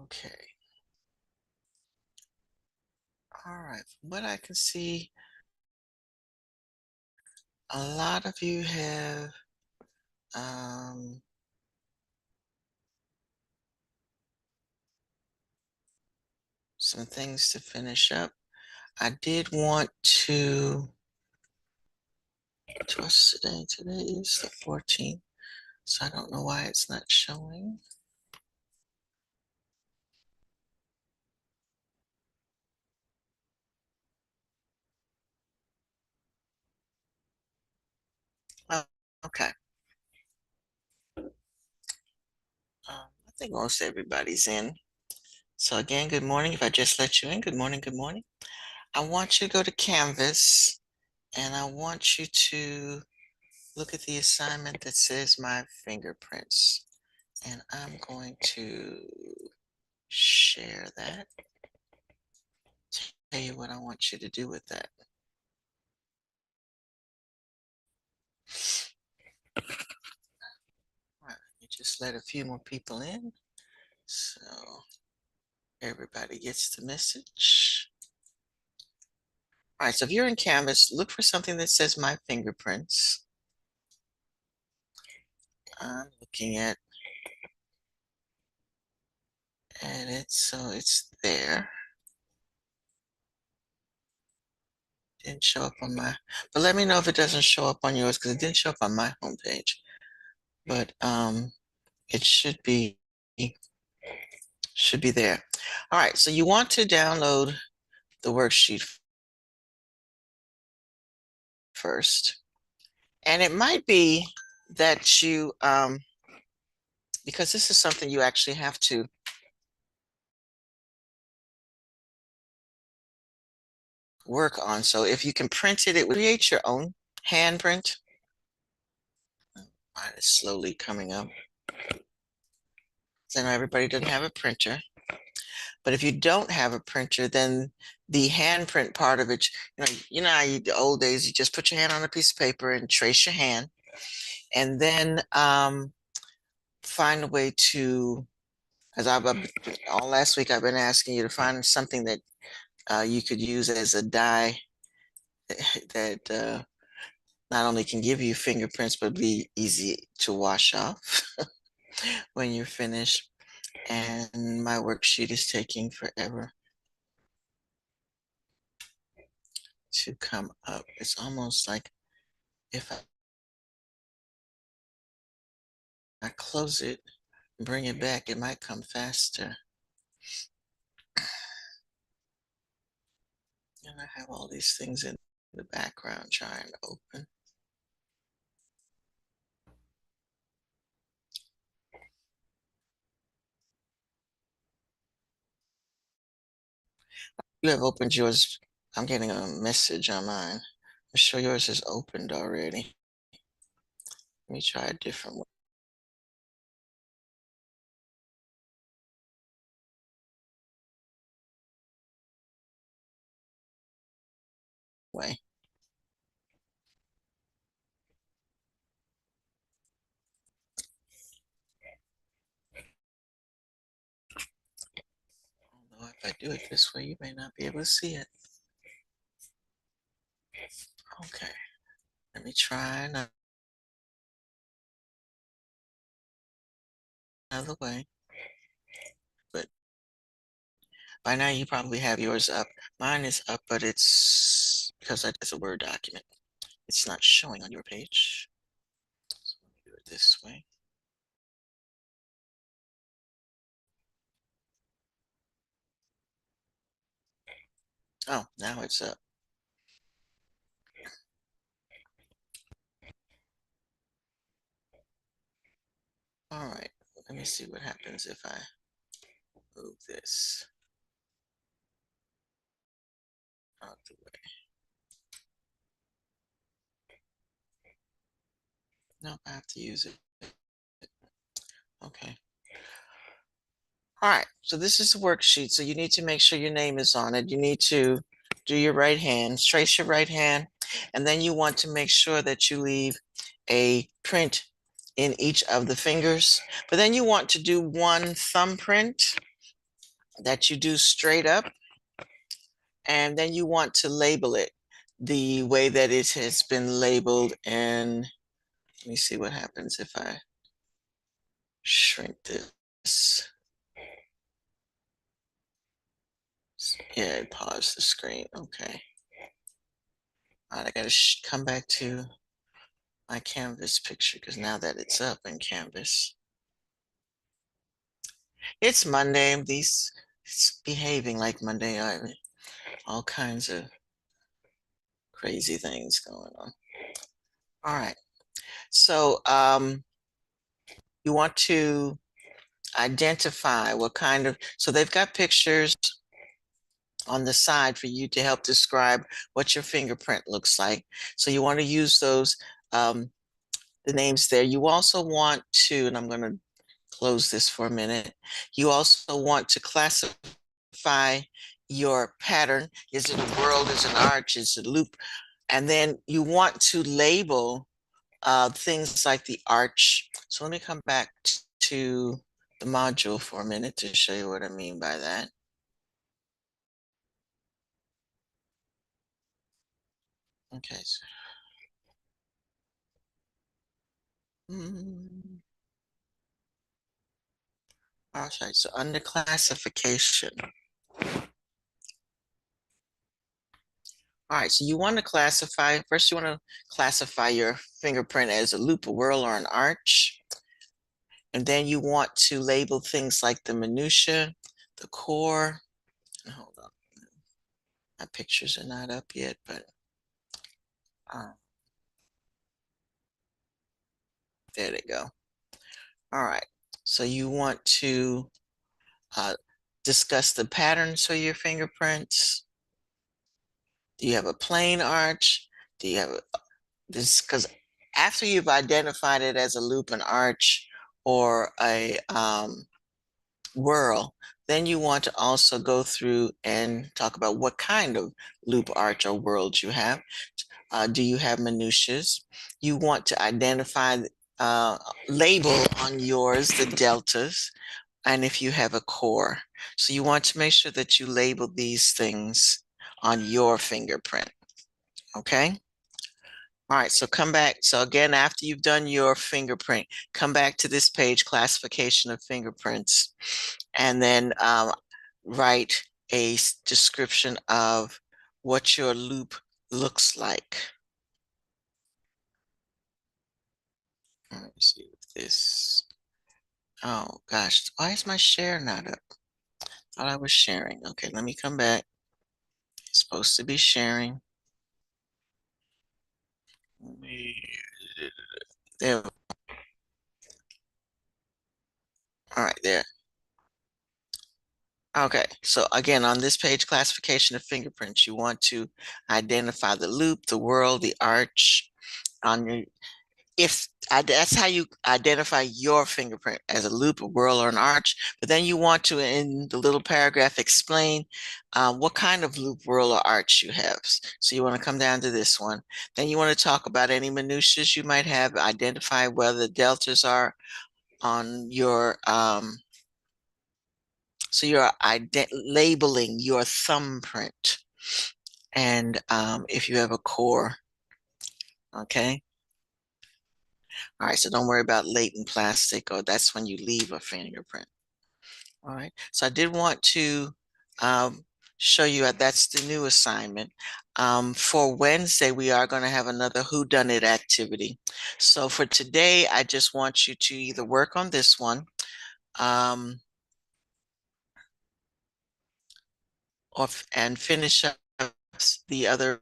Okay. All right. From what I can see, a lot of you have um, some things to finish up. I did want to, what's today? Today is the 14th, so I don't know why it's not showing. Oh, okay. I think most everybody's in. So again, good morning. If I just let you in, good morning, good morning. I want you to go to Canvas and I want you to look at the assignment that says my fingerprints. And I'm going to share that. Tell you what I want you to do with that. All right, you just let a few more people in. So everybody gets the message. All right, so if you're in Canvas, look for something that says my fingerprints. I'm looking at it, so it's there. Didn't show up on my, but let me know if it doesn't show up on yours because it didn't show up on my homepage. But it should be there. All right, so you want to download the worksheet first. And it might be that you, because this is something you actually have to work on. So if you can print it, it would create your own handprint. Mine is slowly coming up. So I know everybody doesn't have a printer. But if you don't have a printer, then the handprint part of it, the old days, you just put your hand on a piece of paper and trace your hand. And then find a way to, because all last week I've been asking you to find something that you could use as a dye that not only can give you fingerprints, but be easy to wash off when you're finished. And my worksheet is taking forever to come up. It's almost like if I close it, bring it back, it might come faster. And I have all these things in the background trying to open. You have opened yours. I'm getting a message on mine. I'm sure yours is opened already. Let me try a different way. Although if I do it this way, you may not be able to see it. Okay, let me try another way. But by now you probably have yours up. Mine is up, but it's because it's a Word document. It's not showing on your page. So let me do it this way. Oh, now it's up. All right, let me see what happens if I move this out the way. Nope, I have to use it. Okay. All right, so this is a worksheet. So you need to make sure your name is on it. You need to do your right hand, trace your right hand, and then you want to make sure that you leave a print in each of the fingers. But then you want to do one thumbprint that you do straight up, and then you want to label it the way that it has been labeled. And let me see what happens if I shrink this. Yeah, pause the screen. Okay. All right, I gotta come back to my Canvas picture because now that it's up in Canvas, it's Monday. It's behaving like Monday. All kinds of crazy things going on. All right. So you want to identify what kind of, so they've got pictures on the side for you to help describe what your fingerprint looks like. So you want to use those, the names there. You also want to, and I'm going to close this for a minute. You also want to classify your pattern. Is it a world? Is it an arch? Is it a loop? And then you want to label things like the arch. So let me come back to the module for a minute to show you what I mean by that. Okay. All right, so under classification. All right, so you want to classify, first you want to classify your fingerprint as a loop, a whirl, or an arch. And then you want to label things like the minutia, the core. Hold on, my pictures are not up yet, but there they go. All right, so you want to discuss the patterns for your fingerprints. Do you have a plain arch? Do you have this? Because after you've identified it as a loop, an arch, or a whirl, then you want to also go through and talk about what kind of loop, arch, or whirls you have. Do you have minutiae? You want to identify, label on yours the deltas, and if you have a core. So you want to make sure that you label these things on your fingerprint, okay? All right, so come back. So again, after you've done your fingerprint, come back to this page, classification of fingerprints, and then write a description of what your loop looks like. Let me see if this, oh gosh, why is my share not up? Thought I was sharing. Okay, let me come back. It's supposed to be sharing. There. All right, there. Okay, so again, on this page, classification of fingerprints, you want to identify the loop, the whirl, the arch on your, that's how you identify your fingerprint as a loop, a whirl, or an arch. But then you want to, in the little paragraph, explain what kind of loop, whirl, or arch you have. So you want to come down to this one. Then you want to talk about any minutiae you might have, identify whether the deltas are on your, so you're labeling your thumbprint. And if you have a core, okay? All right, so don't worry about latent plastic, or that's when you leave a fingerprint. All right, so I did want to show you that's the new assignment. For Wednesday, we are going to have another whodunit activity. So for today, I just want you to either work on this one, and finish up the other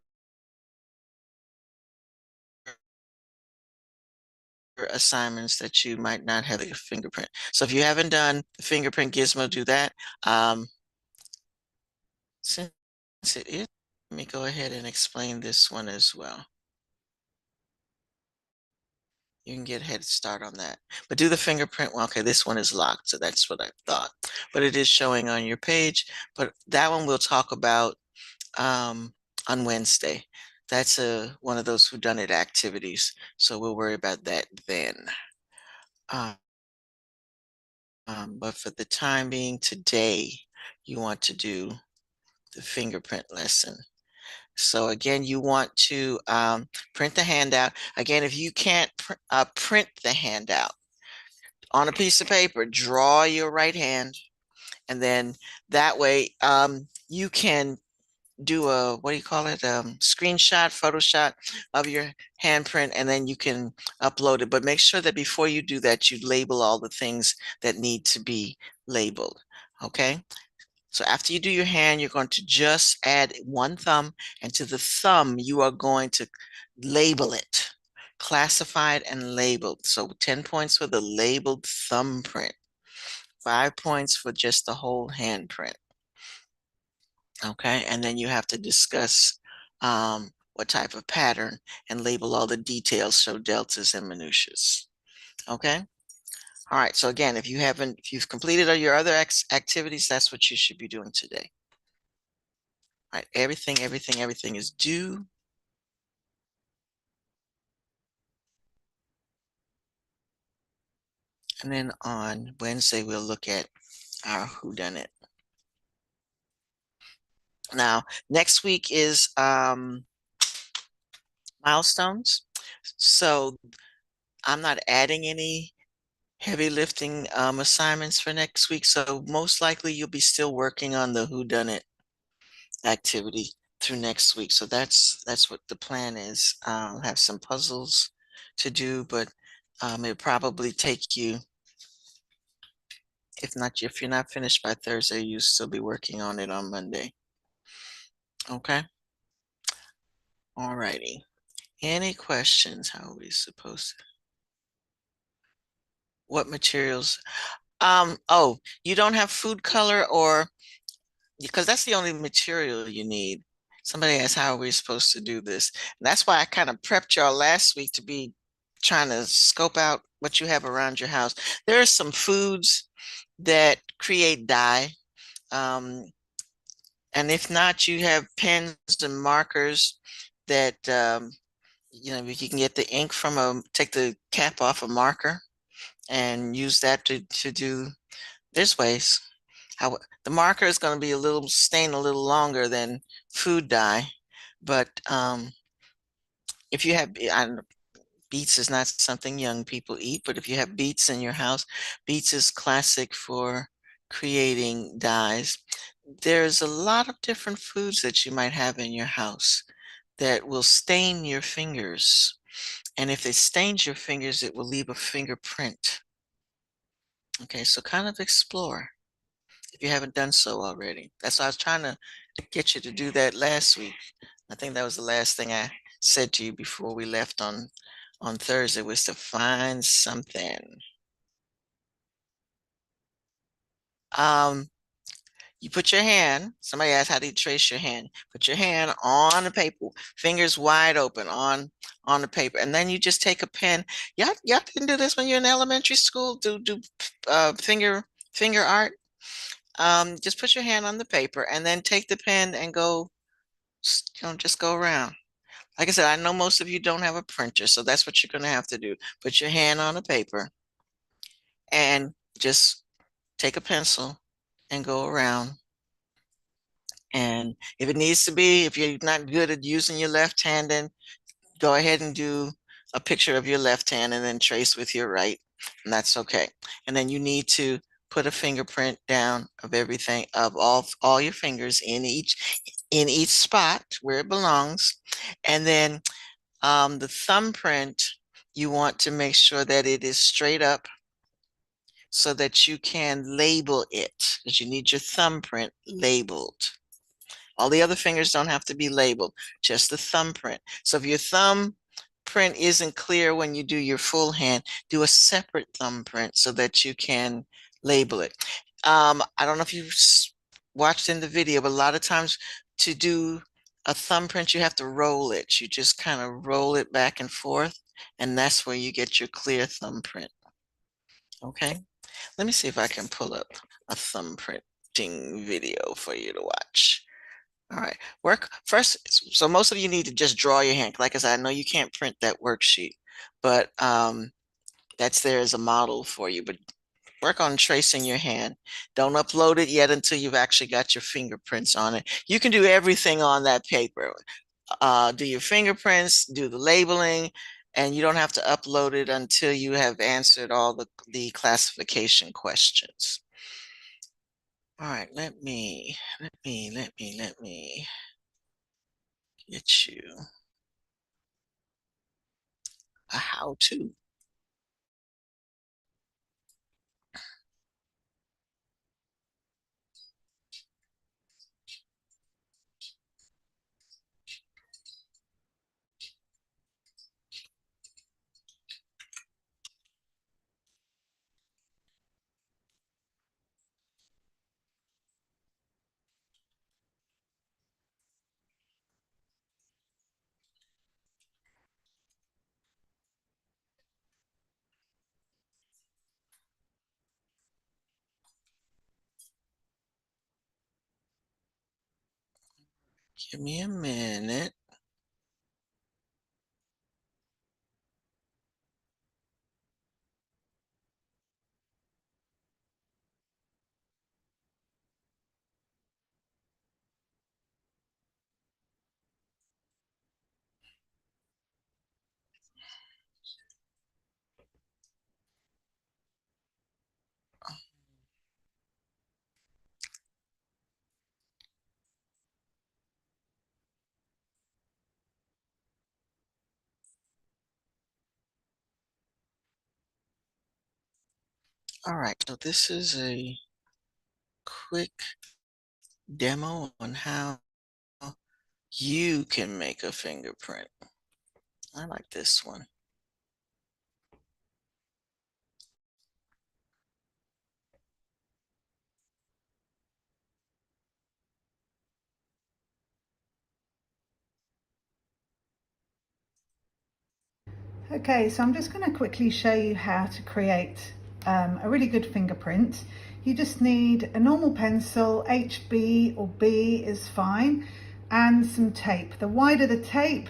assignments that you might not have a fingerprint. So if you haven't done the fingerprint gizmo, do that. Since it is, let me go ahead and explain this one as well. You can get a head start on that. But do the fingerprint. Well, okay, this one is locked, so that's what I thought. But it is showing on your page. But that one we'll talk about on Wednesday. That's one of those whodunit activities. So we'll worry about that then. But for the time being today, you want to do the fingerprint lesson. So again, you want to print the handout. Again, if you can't print the handout on a piece of paper, draw your right hand, and then that way you can do a, what do you call it, screenshot, Photoshop of your handprint, and then you can upload it. But make sure that before you do that, you label all the things that need to be labeled. Okay. So after you do your hand, you're going to just add one thumb, and to the thumb, you are going to label it, classified and labeled. So 10 points for the labeled thumbprint, 5 points for just the whole handprint. Okay, and then you have to discuss what type of pattern and label all the details, so deltas and minutiae. Okay. All right. So again, if you've completed all your other activities, that's what you should be doing today. All right. Everything is due. And then on Wednesday, we'll look at our whodunit. Now, next week is milestones. So I'm not adding any heavy lifting assignments for next week. So most likely you'll be still working on the whodunit activity through next week. So that's what the plan is. Have some puzzles to do, but it'll probably take you, if you're not finished by Thursday, you'll still be working on it on Monday. Okay. All righty. Any questions? How are we supposed to? What materials? Oh, you don't have food color, or because that's the only material you need. Somebody asked, how are we supposed to do this? And that's why I kind of prepped y'all last week to be trying to scope out what you have around your house. There are some foods that create dye. Um, and if not, you have pens and markers that, you can get the ink from take the cap off a marker and use that to do. There's ways. How the marker is going to be stain a little longer than food dye, but if you have, beets is not something young people eat, but if you have beets in your house, beets is classic for creating dyes. There's a lot of different foods that you might have in your house that will stain your fingers. And if it stains your fingers, it will leave a fingerprint. Okay, so kind of explore if you haven't done so already. That's why I was trying to get you to do that last week. I think that was the last thing I said to you before we left on Thursday, was to find something. Um, you put your hand, somebody asked, how do you trace your hand? Put your hand on the paper, fingers wide open on the paper, and then you just take a pen. Y'all didn't do this when you're in elementary school, do finger art. Just put your hand on the paper and then take the pen and go, just go around. Like I said, I know most of you don't have a printer, so that's what you're going to have to do. Put your hand on the paper and just take a pencil and go around. And if it needs to be, if you're not good at using your left hand, then go ahead and do a picture of your left hand and then trace with your right, and that's okay. And then you need to put a fingerprint down of everything, of all your fingers in each spot where it belongs. And then the thumbprint, you want to make sure that it is straight up so that you can label it, because you need your thumbprint labeled. All the other fingers don't have to be labeled, just the thumbprint. So if your thumbprint isn't clear when you do your full hand, do a separate thumbprint so that you can label it. I don't know if you watched in the video, but a lot of times to do a thumbprint, you have to roll it. You just kind of roll it back and forth, and that's where you get your clear thumbprint. Okay, let me see if I can pull up a thumbprinting video for you to watch. All right, work first. So most of you need to just draw your hand. Like I said, I know you can't print that worksheet, but that's there as a model for you. But work on tracing your hand. Don't upload it yet until you've actually got your fingerprints on it. You can do everything on that paper. Do your fingerprints, do the labeling, and you don't have to upload it until you have answered all the classification questions. All right, let me get you a how-to. Give me a minute. All right, so this is a quick demo on how you can make a fingerprint. I like this one. Okay, so I'm just going to quickly show you how to create a really good fingerprint. You just need a normal pencil, HB or B is fine, and some tape. The wider the tape,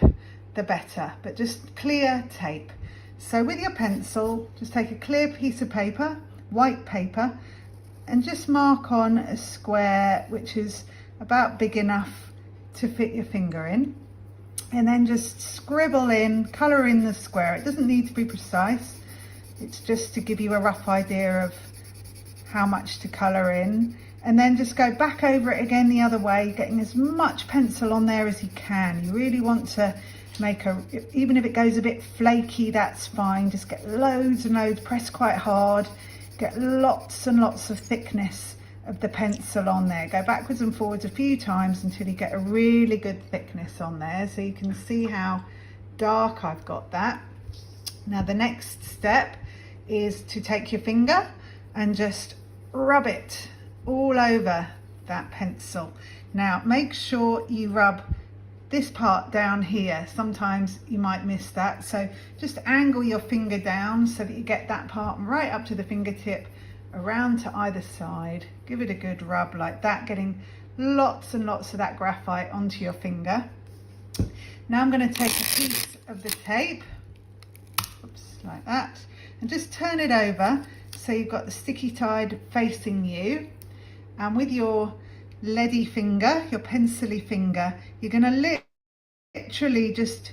the better, but just clear tape. So with your pencil, just take a clear piece of paper, white paper, and just mark on a square which is about big enough to fit your finger in. And then just scribble in, colour in the square. It doesn't need to be precise. It's just to give you a rough idea of how much to colour in. And then just go back over it again the other way, getting as much pencil on there as you can. You really want to make even if it goes a bit flaky, that's fine. Just get loads and loads, press quite hard, get lots and lots of thickness of the pencil on there. Go backwards and forwards a few times until you get a really good thickness on there, so you can see how dark I've got that. Now the next step is to take your finger and just rub it all over that pencil. Now make sure you rub this part down here. Sometimes you might miss that, so just angle your finger down so that you get that part right up to the fingertip, around to either side. Give it a good rub like that, getting lots and lots of that graphite onto your finger. Now I'm going to take a piece of the tape, oops, like that, and just turn it over so you've got the sticky side facing you. And with your leady finger, your pencil-y finger, you're going to literally just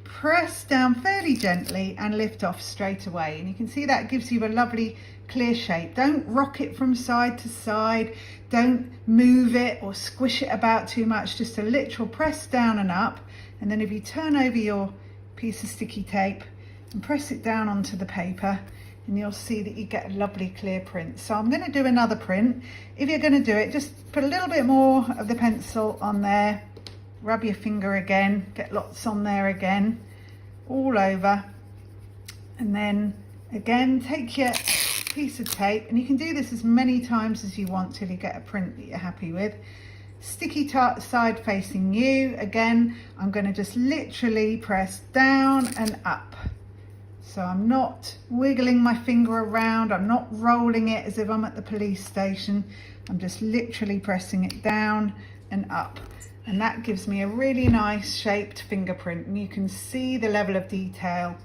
press down fairly gently and lift off straight away. And you can see that gives you a lovely clear shape. Don't rock it from side to side. Don't move it or squish it about too much. Just a literal press down and up. And then if you turn over your piece of sticky tape and press it down onto the paper, and you'll see that you get a lovely clear print. So I'm going to do another print. If you're going to do it, just put a little bit more of the pencil on there, rub your finger again, get lots on there again, all over, and then again take your piece of tape, and you can do this as many times as you want till you get a print that you're happy with. Sticky side facing you. Again, I'm going to just literally press down and up. So I'm not wiggling my finger around, I'm not rolling it as if I'm at the police station. I'm just literally pressing it down and up. And that gives me a really nice shaped fingerprint, and you can see the level of detail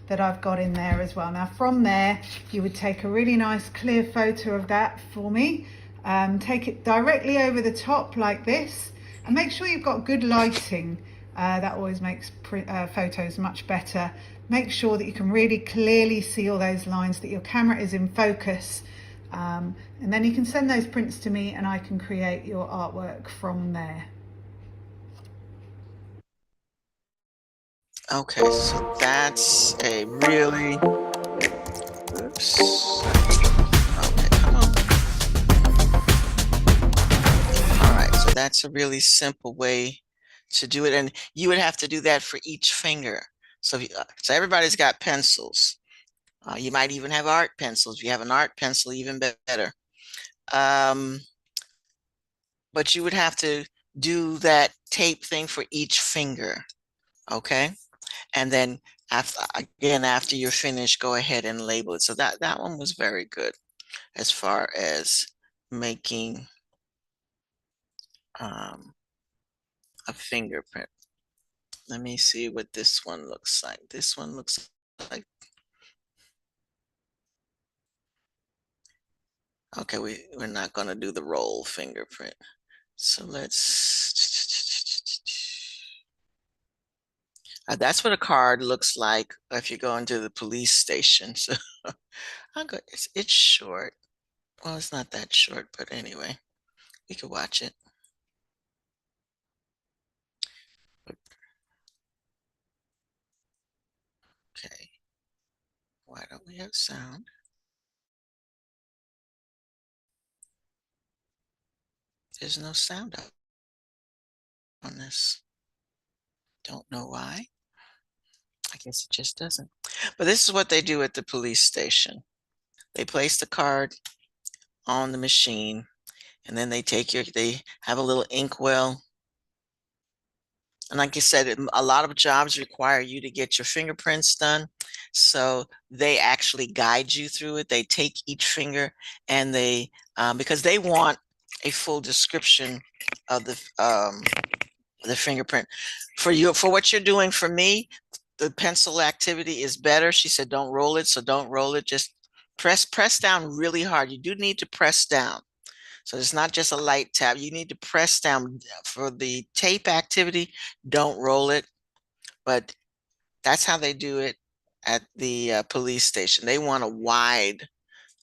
that I've got in there as well. Now from there, you would take a really nice clear photo of that for me. Take it directly over the top like this, and make sure you've got good lighting. That always makes photos much better. Make sure that you can really clearly see all those lines, that your camera is in focus. And then you can send those prints to me and I can create your artwork from there. Okay, so that's a really, oops. Okay, come on. All right, so that's a really simple way to do it. And you would have to do that for each finger. So, so everybody's got pencils. You might even have art pencils. If you have an art pencil, even better. But you would have to do that tape thing for each finger, okay? And then after you're finished, go ahead and label it. So that one was very good as far as making a fingerprint. Let me see what this one looks like. This one looks like, okay, we're not gonna do the roll fingerprint. So that's what a card looks like if you go into the police station. So it's short. Well, it's not that short, but anyway, we could watch it. Okay. Why don't we have sound? There's no sound up on this. Don't know why. I guess it just doesn't. But this is what they do at the police station. They place the card on the machine, and then they have a little inkwell. And like I said, a lot of jobs require you to get your fingerprints done. So they actually guide you through it. They take each finger and because they want a full description of the fingerprint. For what you're doing for me, the pencil activity is better. She said, don't roll it. So don't roll it. Just press down really hard. You do need to press down. So it's not just a light tap. You need to press down. For the tape activity, don't roll it. But that's how they do it at the police station. They want a wide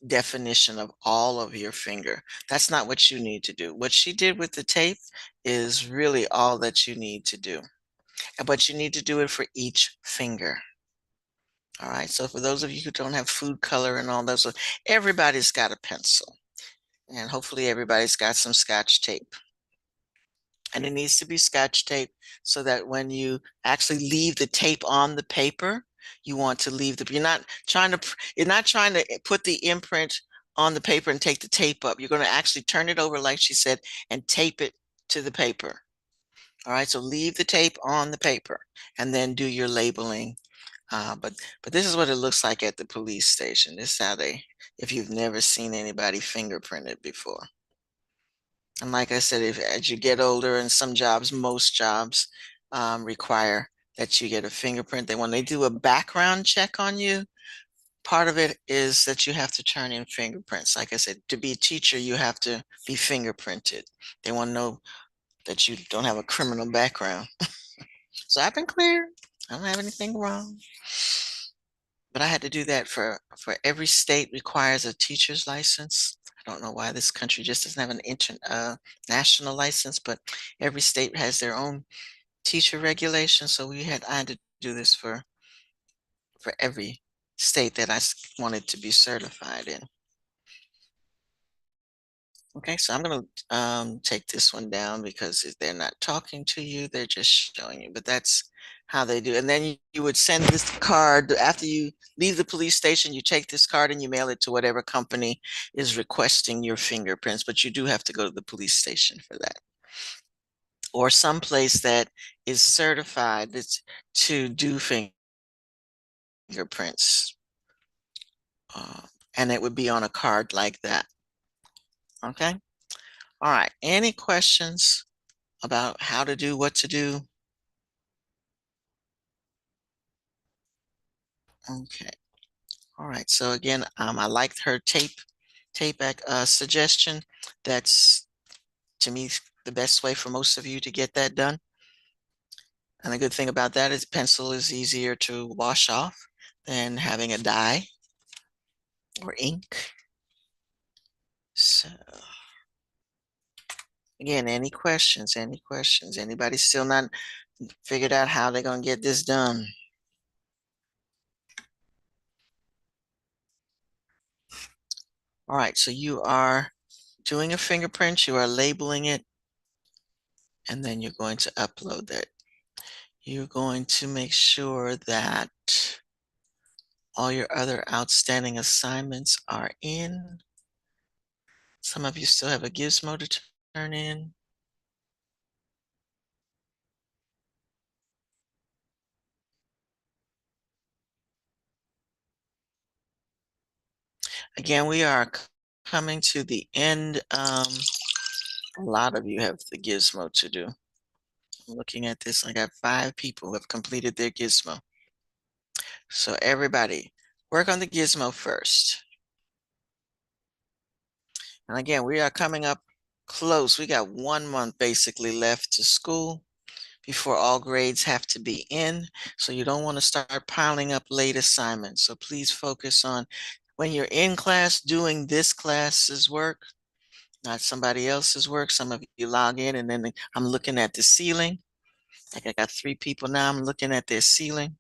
definition of all of your finger. That's not what you need to do. What she did with the tape is really all that you need to do. But you need to do it for each finger. All right. So for those of you who don't have food color and all those, everybody's got a pencil. And hopefully everybody's got some Scotch tape. And it needs to be Scotch tape so that when you actually leave the tape on the paper, you want to leave you're not trying to put the imprint on the paper and take the tape up. You're going to actually turn it over, like she said, and tape it to the paper. All right, so leave the tape on the paper and then do your labeling. But this is what it looks like at the police station. This is how if you've never seen anybody fingerprinted before. And like I said, as you get older, and most jobs require that you get a fingerprint. When they do a background check on you, part of it is that you have to turn in fingerprints. Like I said, to be a teacher, you have to be fingerprinted. They want to know that you don't have a criminal background. So I've been clear. I don't have anything wrong. But I had to do that for every state requires a teacher's license. I don't know why this country just doesn't have an national license, but every state has their own teacher regulation. So I had to do this for every state that I wanted to be certified in. Okay, so I'm going to take this one down because they're not talking to you, they're just showing you, but that's how they do. And then you would send this card after you leave the police station. You take this card and you mail it to whatever company is requesting your fingerprints, but you do have to go to the police station for that. Or someplace that is certified to do fingerprints. And it would be on a card like that. Okay. All right. Any questions about how to do what to do? Okay. All right. So again, I liked her tape back suggestion. That's to me the best way for most of you to get that done. And the good thing about that is pencil is easier to wash off than having a dye or ink. So again, any questions? Any questions? Anybody still not figured out how they're gonna get this done? All right, so you are doing a fingerprint, you are labeling it, and then you're going to upload that. You're going to make sure that all your other outstanding assignments are in. Some of you still have a gizmo to turn in. Again, we are coming to the end. A lot of you have the gizmo to do. I'm looking at this, I got 5 people who have completed their gizmo. So everybody, work on the gizmo first. And again, we are coming up close. We got 1 month basically left to school before all grades have to be in. So you don't want to start piling up late assignments. So please focus on when you're in class doing this class's work, not somebody else's work. Some of you log in and then I'm looking at the ceiling. Like I got 3 people now, I'm looking at their ceiling.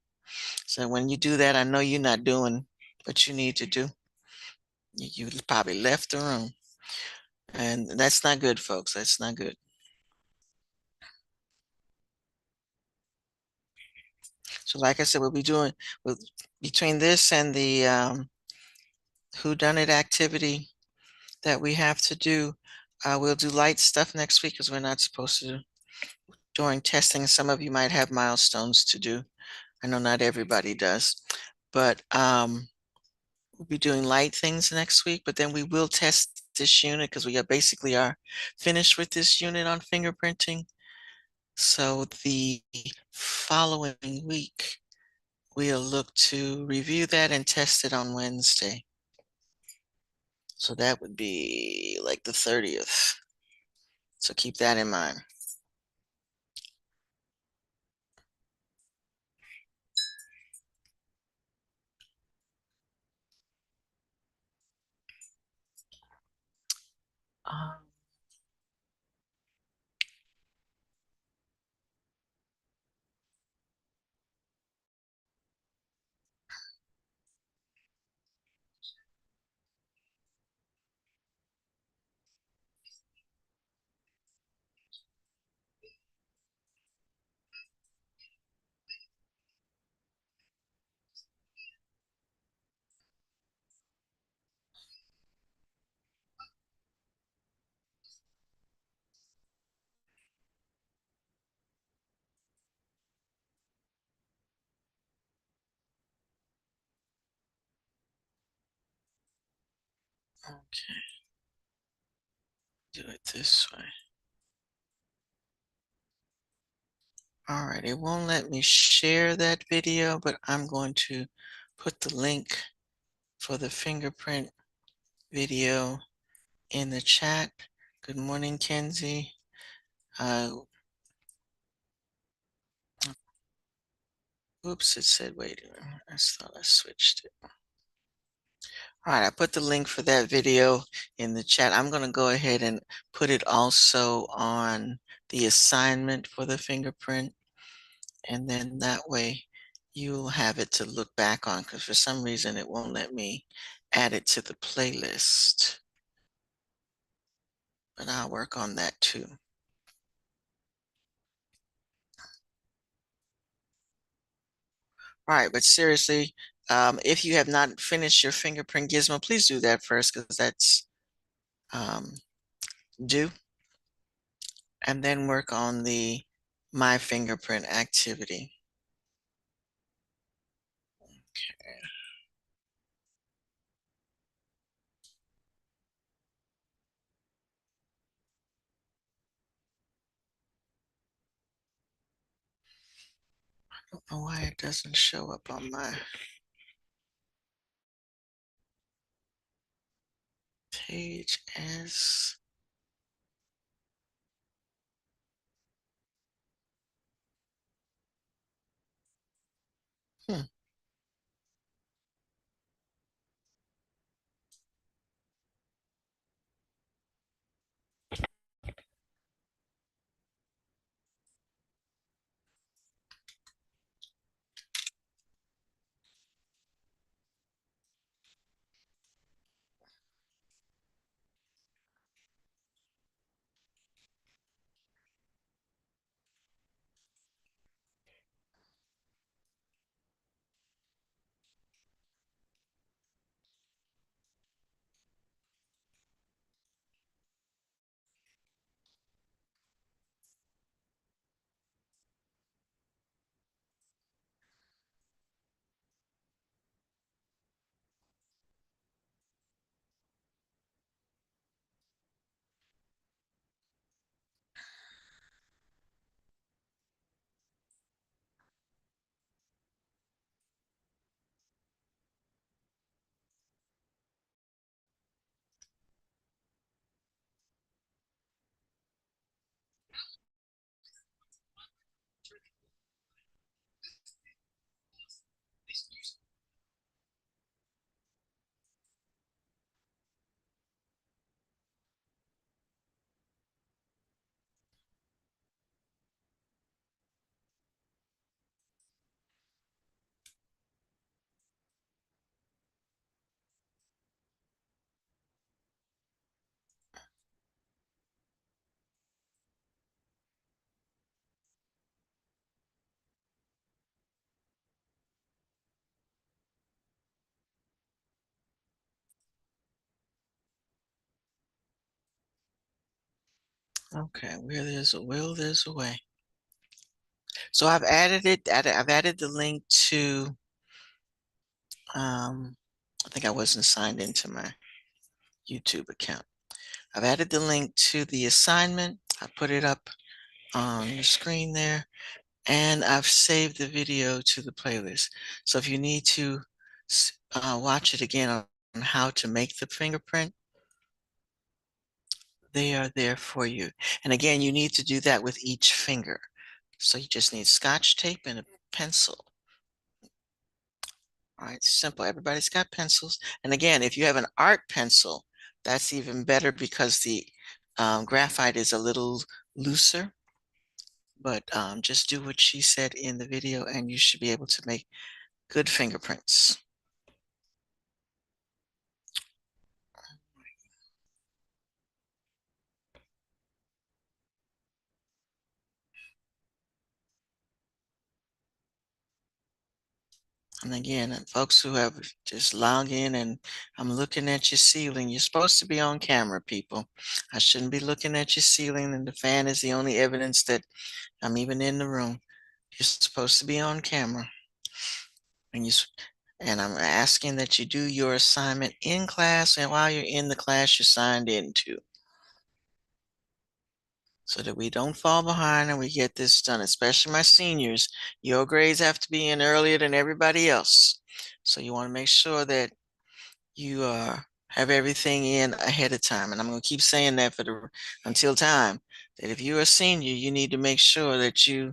So when you do that, I know you're not doing what you need to do. You probably left the room. And that's not good, folks. That's not good. So like I said, we'll be doing with between this and the whodunit activity that we have to do. We'll do light stuff next week because we're not supposed to. During testing, some of you might have milestones to do. I know not everybody does, but we'll be doing light things next week, but then we will test this unit because we are basically are finished with this unit on fingerprinting. So the following week, we'll look to review that and test it on Wednesday. So that would be like the 30th. So keep that in mind. Um, okay, do it this way. All right, it won't let me share that video, but I'm going to put the link for the fingerprint video in the chat. Good morning, Kenzie. Oops, it said, wait a minute. I thought I switched it. All right, I put the link for that video in the chat. I'm going to go ahead and put it also on the assignment for the fingerprint. And then that way you'll have it to look back on because for some reason it won't let me add it to the playlist. But I'll work on that too. All right, but seriously, if you have not finished your fingerprint gizmo, please do that first because that's due. And then work on the My Fingerprint activity. Okay. I don't know why it doesn't show up on my page as hmm. Okay, where there's a will, there's a way. So I've added it. I've added the link to. I think I wasn't signed into my YouTube account. I've added the link to the assignment. I put it up on your screen there, and I've saved the video to the playlist. So if you need to watch it again on how to make the fingerprint, they are there for you. And again, you need to do that with each finger. So you just need Scotch tape and a pencil. All right, simple. Everybody's got pencils. And again, if you have an art pencil, that's even better because the graphite is a little looser. But just do what she said in the video and you should be able to make good fingerprints. And again, folks who have just log in and I'm looking at your ceiling. You're supposed to be on camera, people. I shouldn't be looking at your ceiling and the fan is the only evidence that I'm even in the room. You're supposed to be on camera. And and I'm asking that you do your assignment in class and while you're in the class you're signed into, so that we don't fall behind and we get this done, especially my seniors. Your grades have to be in earlier than everybody else. So you want to make sure that you have everything in ahead of time. And I'm going to keep saying that until time, that if you're a senior, you need to make sure that you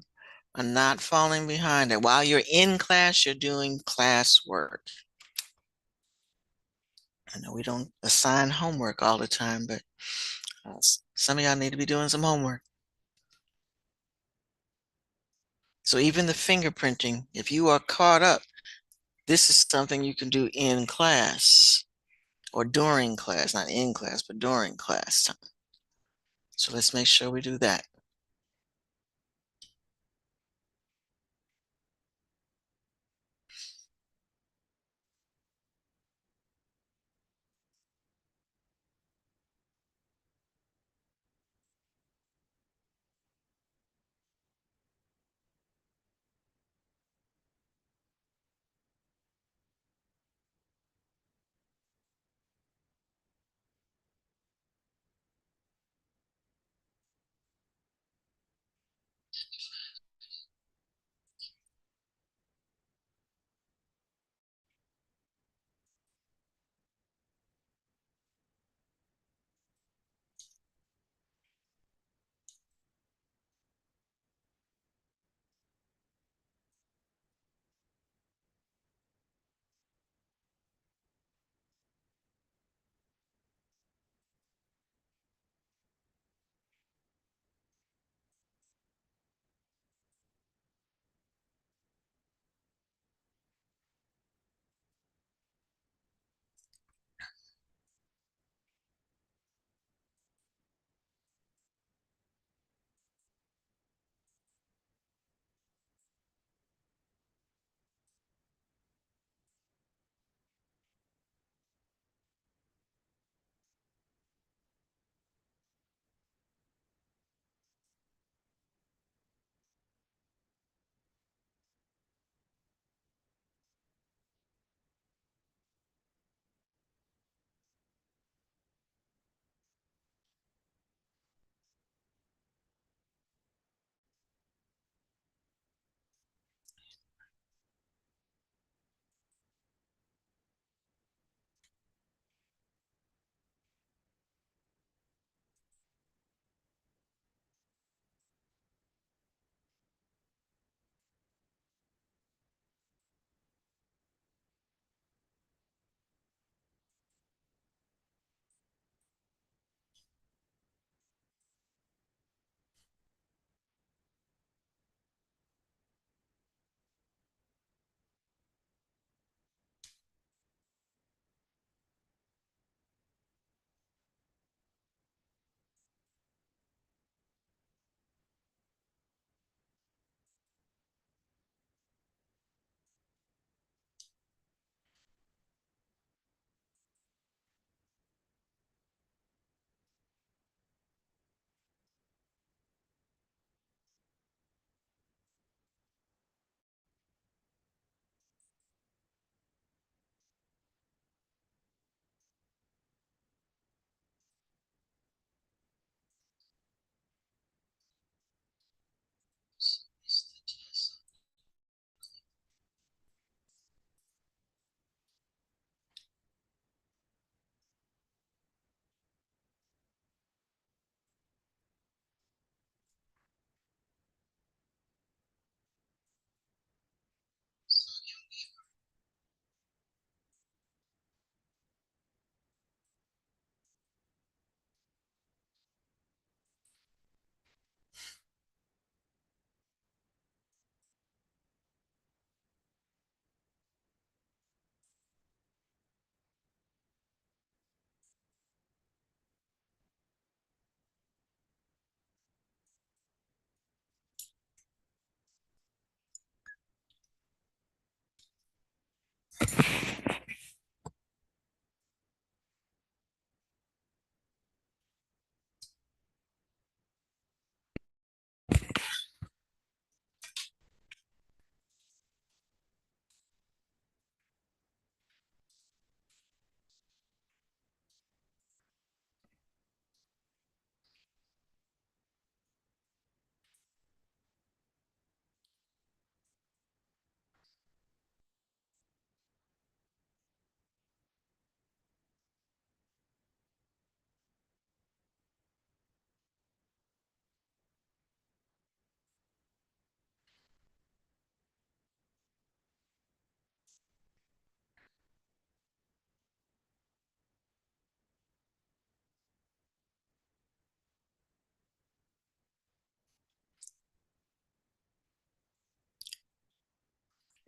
are not falling behind. And while you're in class, you're doing class work. I know we don't assign homework all the time, but some of y'all need to be doing some homework. So even the fingerprinting, if you are caught up, this is something you can do in class or during class, not in class, but during class time. So let's make sure we do that.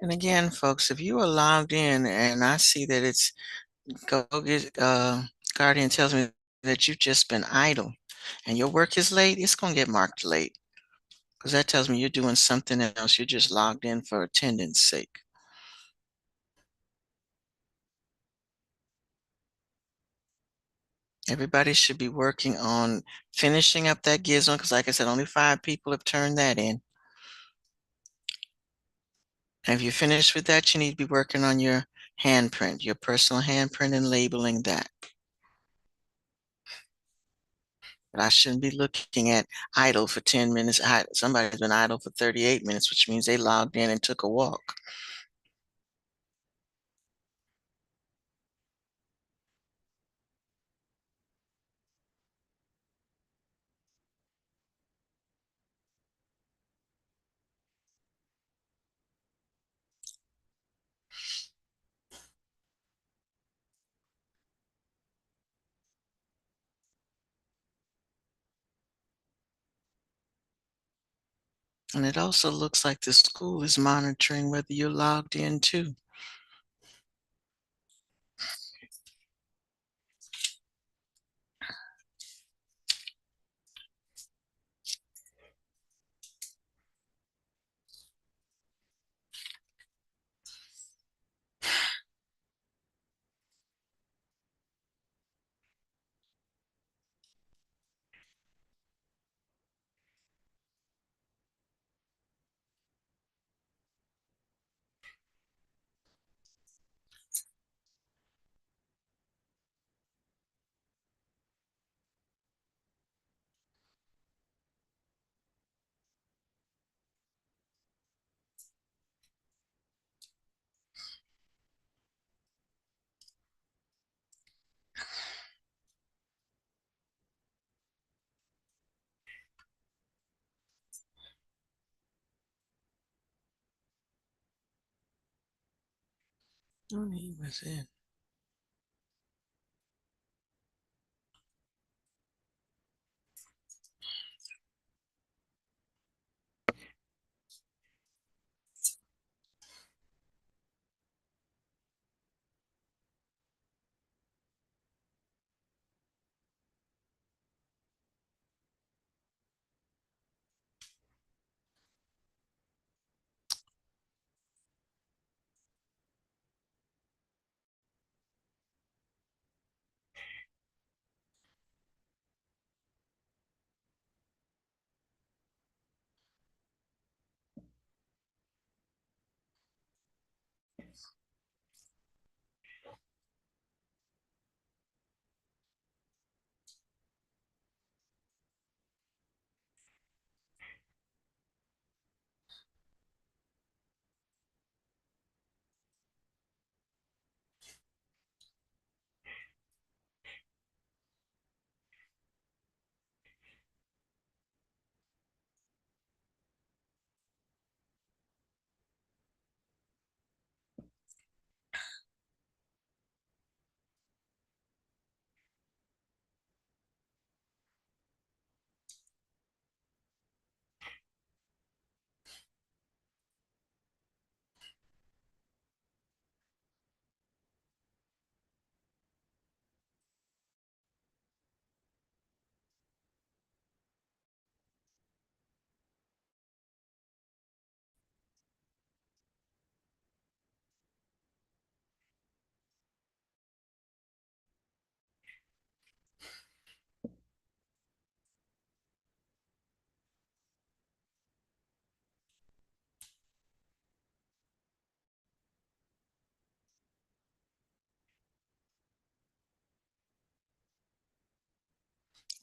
And again, folks, if you are logged in and I see that it's go get Guardian tells me that you've just been idle and your work is late, it's gonna get marked late because that tells me you're doing something else. You're just logged in for attendance sake. Everybody should be working on finishing up that gizmo because, like I said, only 5 people have turned that in. And if you're finished with that, you need to be working on your handprint, your personal handprint, and labeling that. But I shouldn't be looking at idle for 10 minutes. Somebody's been idle for 38 minutes, which means they logged in and took a walk. And it also looks like the school is monitoring whether you're logged in too. Oh, he was in.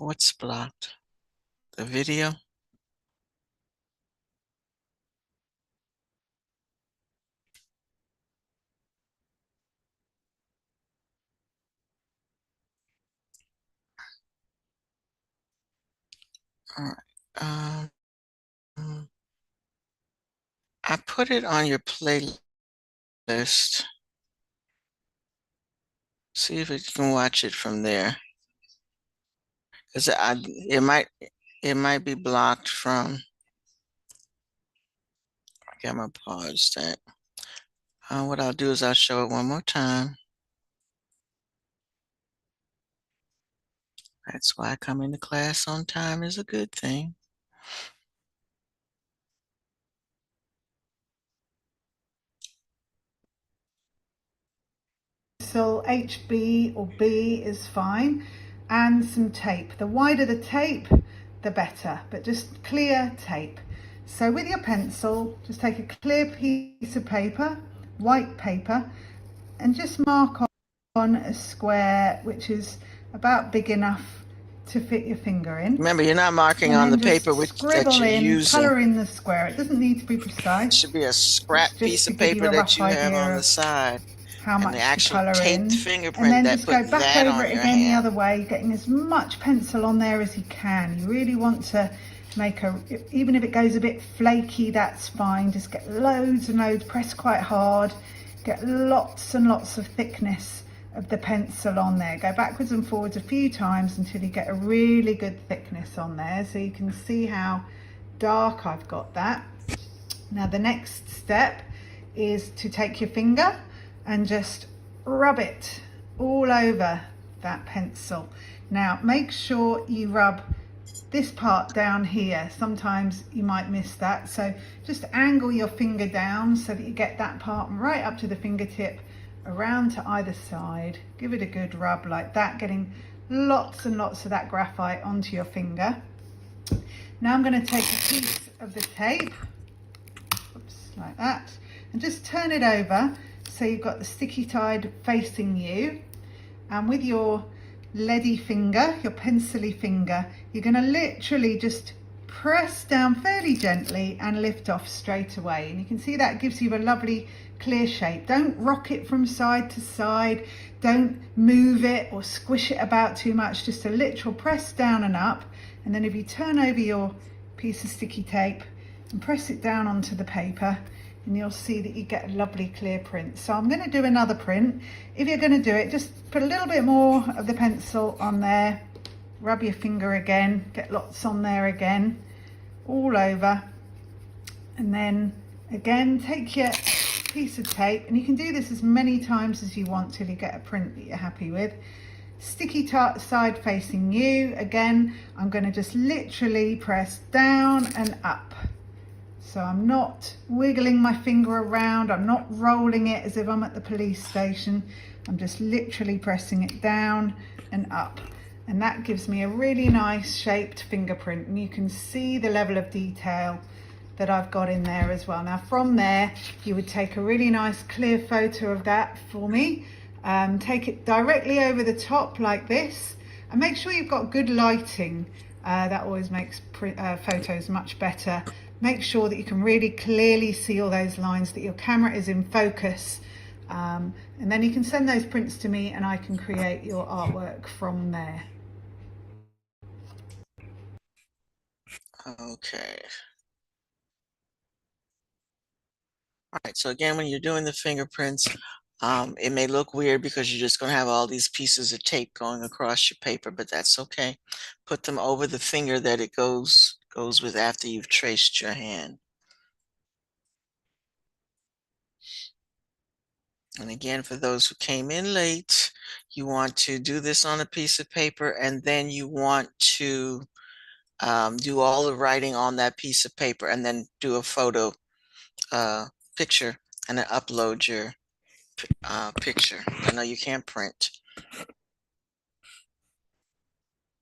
What's blocked? The video? All right. I put it on your playlist. See if you can watch it from there. Because it might be blocked from. Okay, I'm gonna pause that. What I'll do is I'll show it one more time. That's why coming to class on time is a good thing. So HB or B is fine, and some tape. The wider the tape, the better, but just clear tape. So with your pencil, just take a clear piece of paper, white paper, and just mark on a square which is about big enough to fit your finger in. Remember, you're not marking And on the then just paper that scribble you're in, using. colour in the square. It doesn't need to be It precise. should be a scrap It's piece just to of give you paper a that rough you have idea on the of side. how And the much to actual colour taped in, fingerprint and then that just put go back that over on it your again the hand. other way, getting as much pencil on there as you can. You really want to make even if it goes a bit flaky, that's fine. Just get loads and loads, press quite hard, get lots and lots of thickness of the pencil on there. Go backwards and forwards a few times until you get a really good thickness on there, so you can see how dark I've got that. Now the next step is to take your finger and just rub it all over that pencil. Now make sure you rub this part down here. Sometimes you might miss that, so just angle your finger down so that you get that part right up to the fingertip, around to either side. Give it a good rub like that, getting lots and lots of that graphite onto your finger. Now I'm going to take a piece of the tape, like that, and just turn it over so you've got the sticky side facing you, and with your leady finger, your pencily finger, you're going to literally just press down fairly gently and lift off straight away, and you can see that gives you a lovely clear shape. Don't rock it from side to side, don't move it or squish it about too much, just a literal press down and up. And then if you turn over your piece of sticky tape and press it down onto the paper, and you'll see that you get a lovely clear print. So I'm going to do another print. If you're going to do it, just put a little bit more of the pencil on there, rub your finger again, get lots on there again, all over, and then again take your piece of tape, and you can do this as many times as you want till you get a print that you're happy with. Sticky side facing you, again I'm going to just literally press down and up. So I'm not wiggling my finger around, I'm not rolling it as if I'm at the police station. I'm just literally pressing it down and up. And that gives me a really nice shaped fingerprint, and you can see the level of detail that I've got in there as well. Now from there, you would take a really nice clear photo of that for me. Take it directly over the top like this, and make sure you've got good lighting. That always makes photos much better. Make sure that you can really clearly see all those lines, that your camera is in focus, and then you can send those prints to me and I can create your artwork from there. Okay. All right, so again, when you're doing the fingerprints, it may look weird because you're just going to have all these pieces of tape going across your paper, but that's okay. Put them over the finger that it goes with after you've traced your hand. And again, for those who came in late, you want to do this on a piece of paper, and then you want to do all the writing on that piece of paper, and then do a photo picture, and then upload your picture. I know you can't print,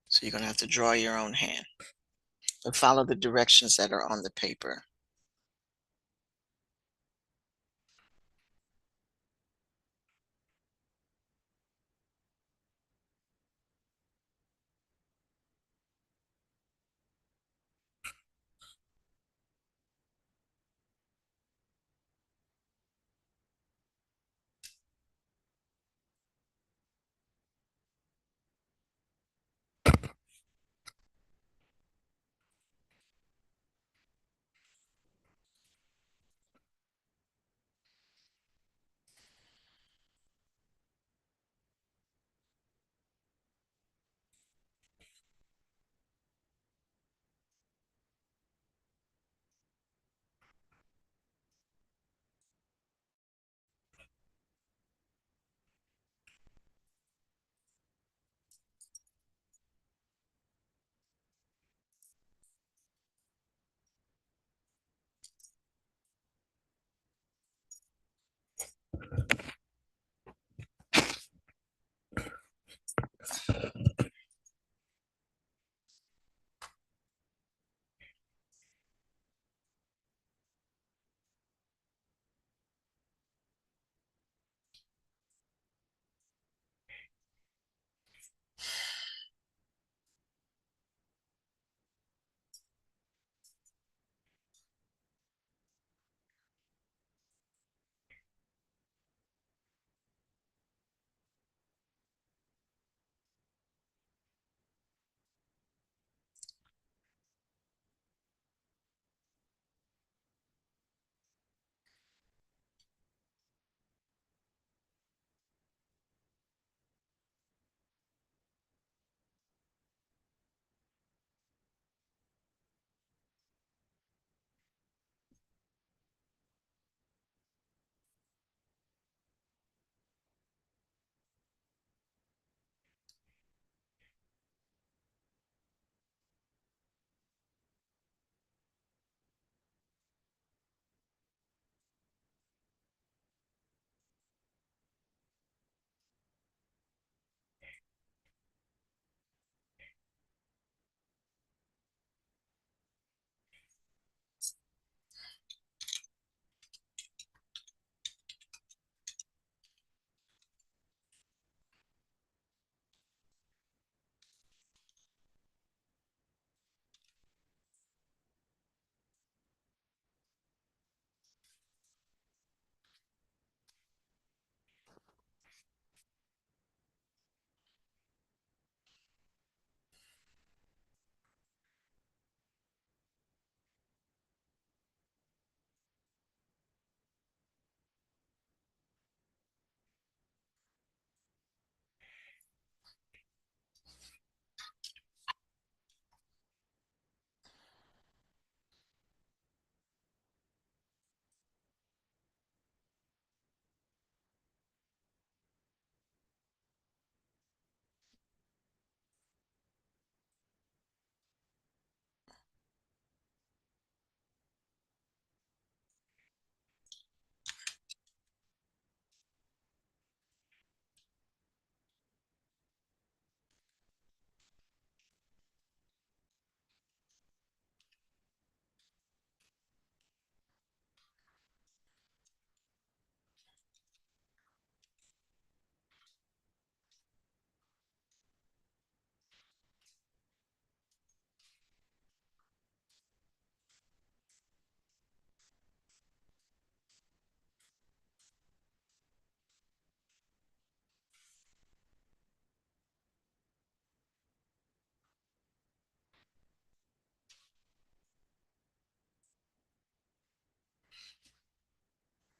so you're going to have to draw your own hand, but follow the directions that are on the paper.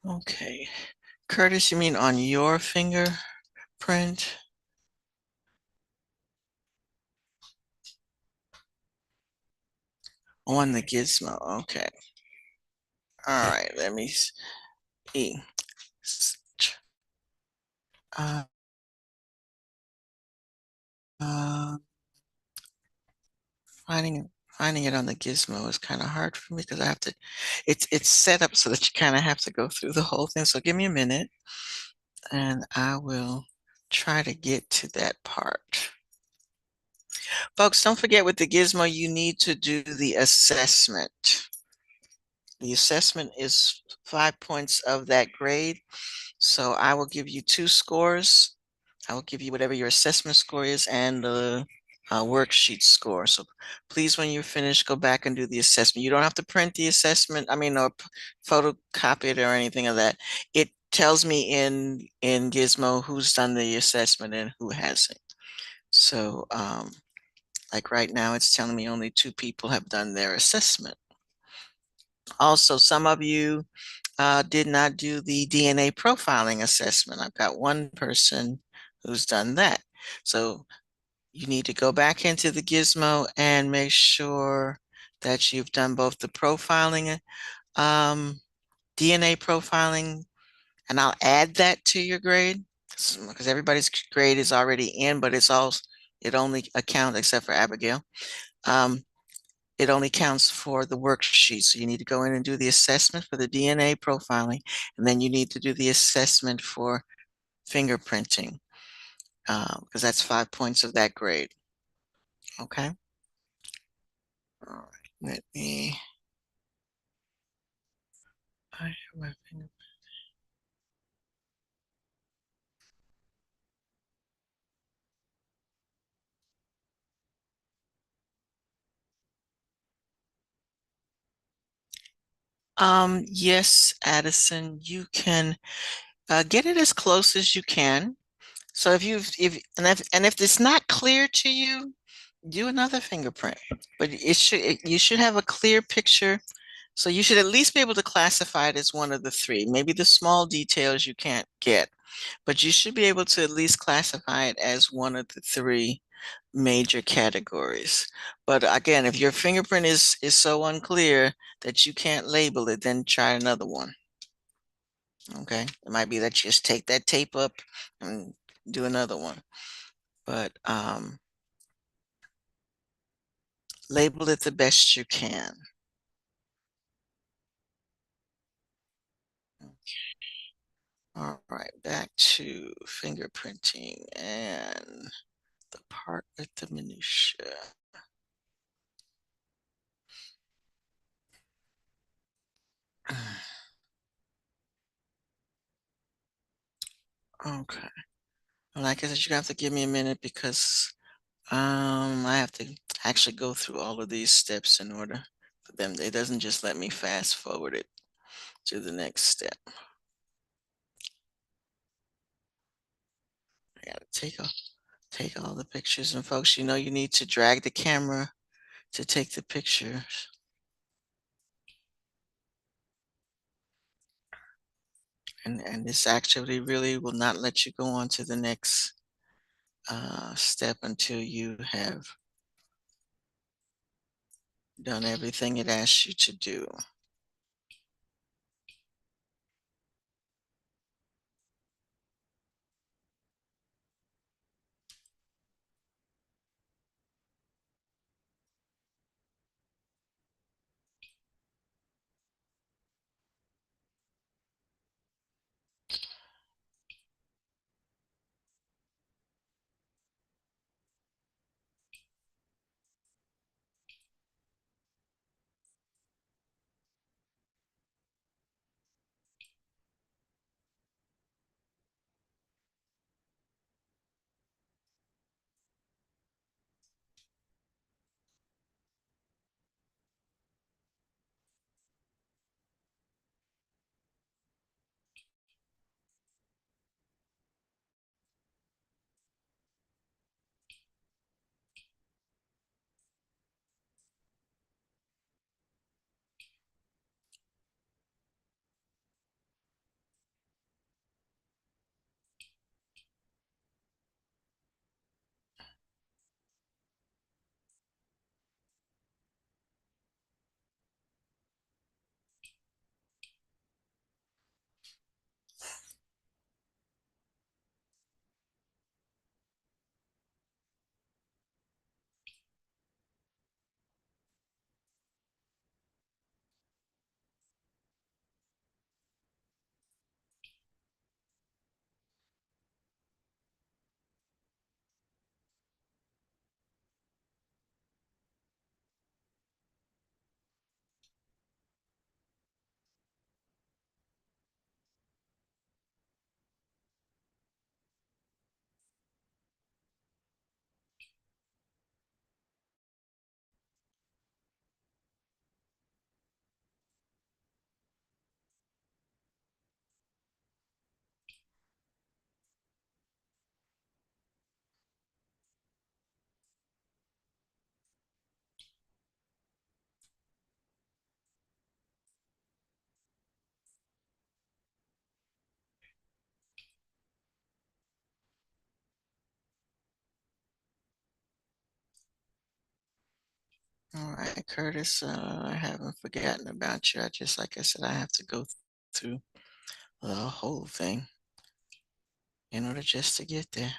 Okay. Curtis, you mean on your fingerprint? On the gizmo. Okay. All right. Let me see. Uh, uh, finding it on the gizmo is kind of hard for me because I have to. It's set up so that you kind of have to go through the whole thing. So give me a minute, and I will try to get to that part. Folks, don't forget with the gizmo, you need to do the assessment. The assessment is 5 points of that grade. So I will give you two scores. I will give you whatever your assessment score is and the worksheet score. So please, when you're finished, go back and do the assessment. You don't have to print the assessment, or photocopy it or anything of that. It tells me in Gizmo who's done the assessment and who hasn't. So like right now, it's telling me only 2 people have done their assessment. Also, some of you did not do the DNA profiling assessment. I've got one person who's done that. So you need to go back into the gizmo and make sure that you've done both the profiling, DNA profiling, and I'll add that to your grade because everybody's grade is already in, but it only accounts, except for Abigail. Um, it only counts for the worksheet. So you need to go in and do the assessment for the DNA profiling, and then you need to do the assessment for fingerprinting, because that's 5 points of that grade. Okay. All right. Let me. I have my finger. Yes, Addison, you can get it as close as you can. So if it's not clear to you, do another fingerprint. But you should have a clear picture. So you should at least be able to classify it as one of the three. Maybe the small details you can't get, but you should be able to at least classify it as one of the three major categories. But again, if your fingerprint is so unclear that you can't label it, then try another one. Okay. It might be that you just take that tape up and do another one. But label it the best you can. All right, back to fingerprinting and the part with the minutia. Okay. Like I said, you're gonna have to give me a minute because I have to actually go through all of these steps in order for them. It doesn't just let me fast forward it to the next step. I gotta take all the pictures, and folks, you know you need to drag the camera to take the pictures. And this actually really will not let you go on to the next step until you have done everything it asks you to do. All right, Curtis, I haven't forgotten about you. Like I said, I have to go through the whole thing in order just to get there.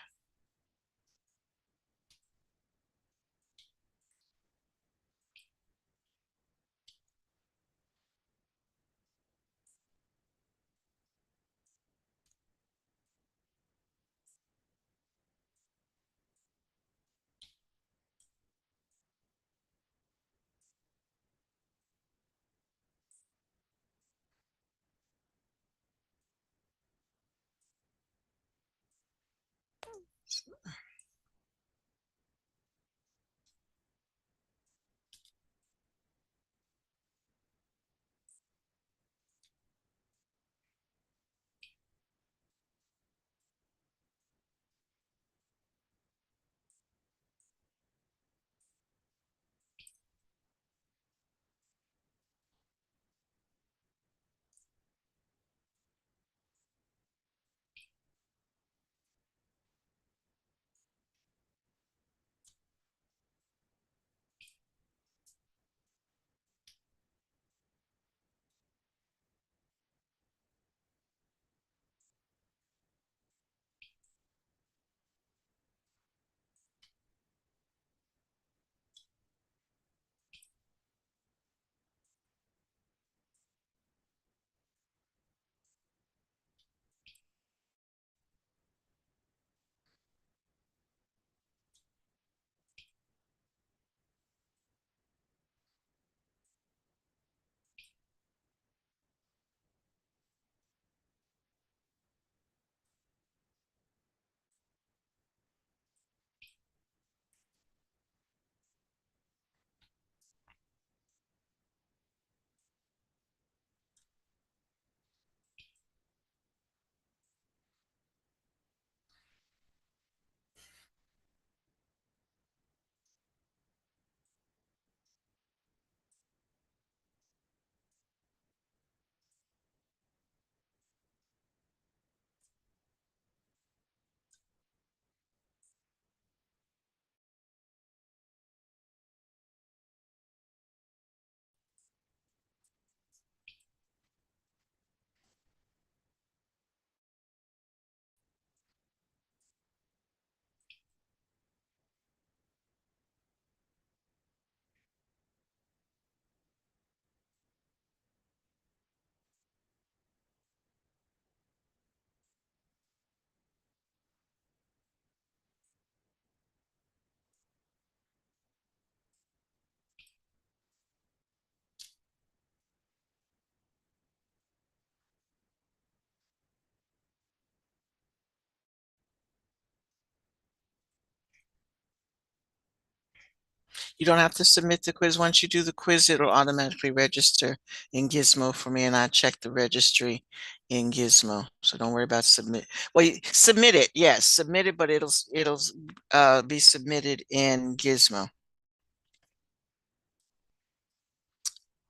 You don't have to submit the quiz. Once you do the quiz, it'll automatically register in Gizmo for me, and I check the registry in Gizmo. So don't worry about submit. Well, submit it, yes, submit it, but it'll be submitted in Gizmo.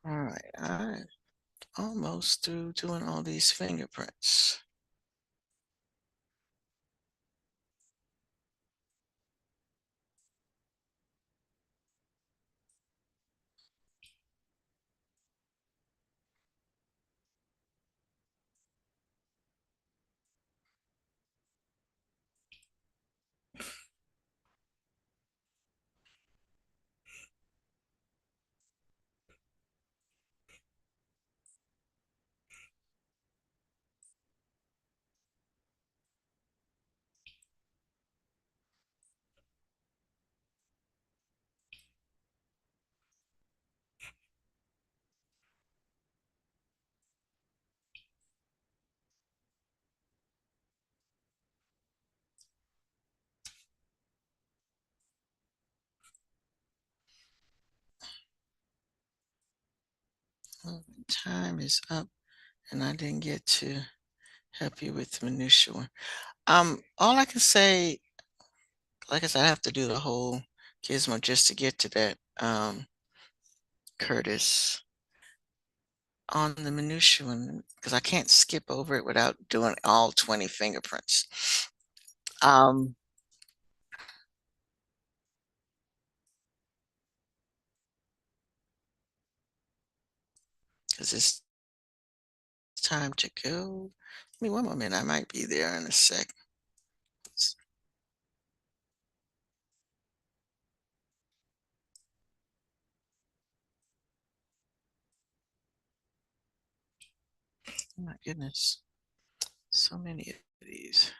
All right, I'm almost through doing all these fingerprints. Oh, time is up, and I didn't get to help you with the minutia one. All I can say, like I said, I have to do the whole Gizmo just to get to that. Curtis, on the minutia one, because I can't skip over it without doing all 20 fingerprints. Um, because it's time to go. Give me one more minute. I might be there in a sec. Oh my goodness. So many of these.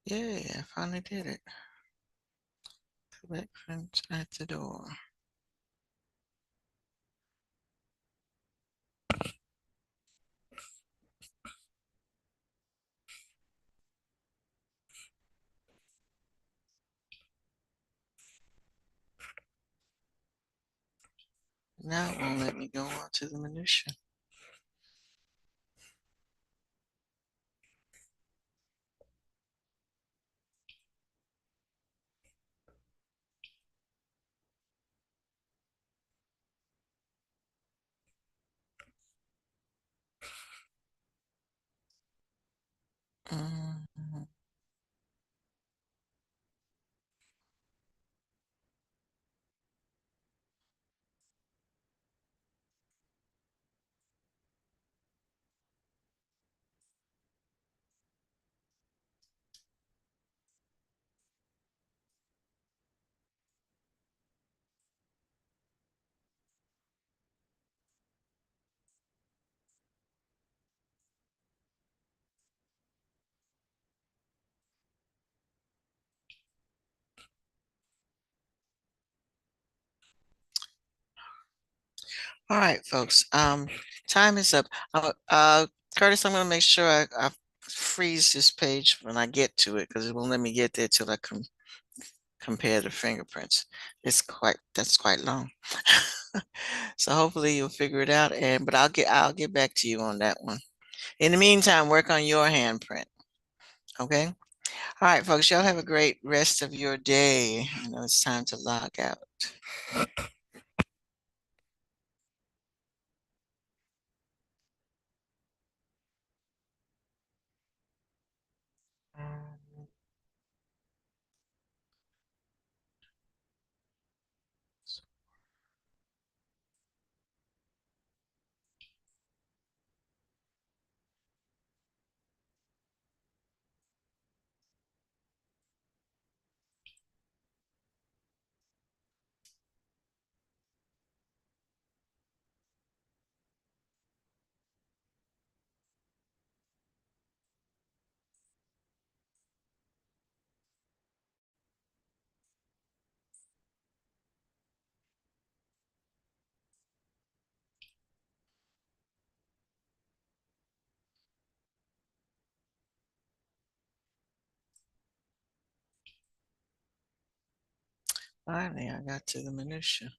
Yay, I finally did it. Collect prints at the door. Now it won't let me go on to the minutia. Mhm. All right, folks. Time is up. Curtis, I'm gonna make sure I freeze this page when I get to it because it won't let me get there till I compare the fingerprints. That's quite long. So hopefully you'll figure it out. But I'll get back to you on that one. In the meantime, work on your handprint. Okay. All right, folks. Y'all have a great rest of your day. I know it's time to log out. Finally, I got to the minutia.